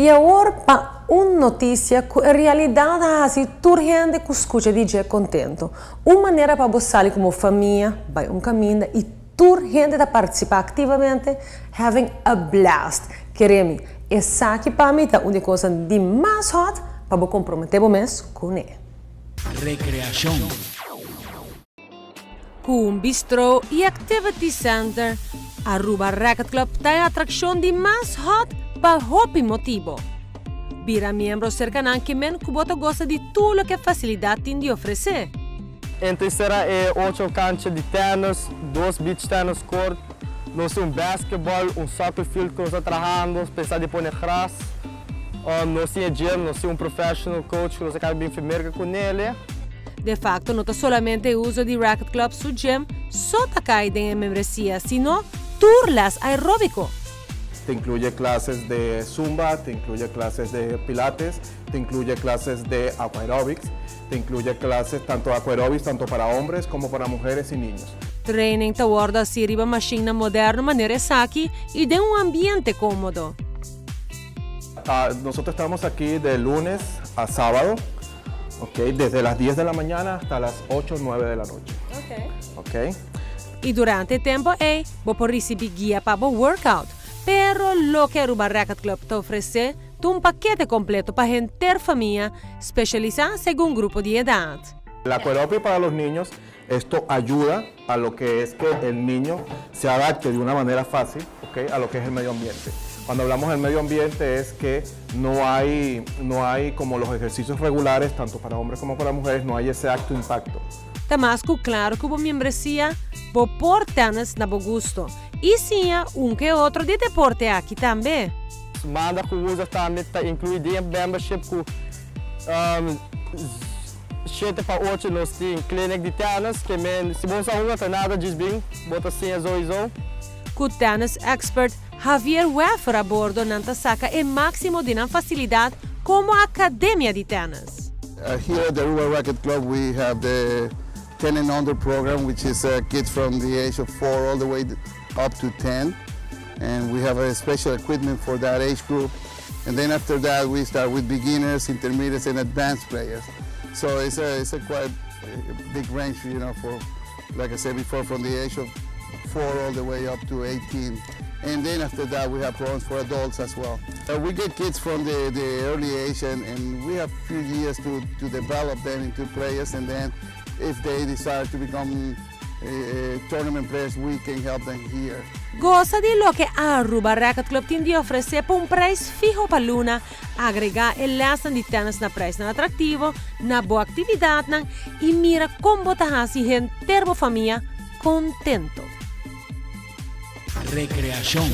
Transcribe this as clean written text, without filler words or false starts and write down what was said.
E agora para uma notícia que a realidade é assim, toda gente que escuta DJ contento. Uma maneira para você como família, vai um caminho e toda gente está participar ativamente, having a blast. Queremos, essa aqui para mim é uma coisa de mais hot para você comprometer o mês com ele. Recreação. Com um bistrô e activity center, Aruba Racquet Club tem a atração de mais hot para hobby motivo. Vira membro cercano anche men que você gosta de tudo que a facilidade tem de oferecer. Então será 8 canchas de tênis, 2 beach tennis court, nós temos basquetebol, soccer field que nós estamos trabalhando, pensar de pôr gras, nós temos gym, nós temos professional coach que nós acabamos de enfermeira com ele. De facto, não somente o uso de Racquet Club su gym só cai em membresia, sino turlas aeróbico. Te incluye clases de zumba, te incluye clases de pilates, te incluye clases de aquaerobics, te incluye clases tanto aquaerobics tanto para hombres como para mujeres y niños. Training te guarda si riba machina moderna maneira saki y de un ambiente cómodo. Nosotros estamos aquí de lunes a sábado, okay, desde las 10 de la mañana hasta las 8 o 9 de la noche. Okay. Y durante el tiempo, vos podés recibir guía para el workout. Pero lo que Aruba Racquet Club te ofrece es un paquete completo para gente familia especializada según grupo de edad. La aquaerobia para los niños, esto ayuda a lo que es que el niño se adapte de una manera fácil, okay, a lo que es el medio ambiente. Cuando hablamos del medio ambiente es que no hay como los ejercicios regulares, tanto para hombres como para mujeres, no hay ese alto impacto. Tamás claro que vos membresía, vos portanes na vos gusto. E sim, que outro de deporte aqui também. Maandag que usa também está incluído em membership com 7 para 8 nós temos clinic de tênis, que se você não tem nada de bem, bota sim a zoizo. Com o tennis expert Javier Weffer a bordo, nanta saca é máximo de facilidade como a academia de tênis. Here at the Aruba Racquet Club we have the 10 and under program, which is kids from the age of 4 all the way up to 10, and we have a special equipment for that age group. And then after that we start with beginners, intermediates and advanced players. So it's a quite big range, you know, for, like I said before, from the age of 4 all the way up to 18. And then after that we have programs for adults as well. We get kids from the early age and we have few years to develop them into players, and then if they decide to become tournament players, we can help them here. Goza de lo que Aruba Racquet Club tem de oferecer por preço fijo para Luna, agregar el lesson de tênis na preço atrativo, na boa atividade e mira como botar assim gente ter família contento. Recreação.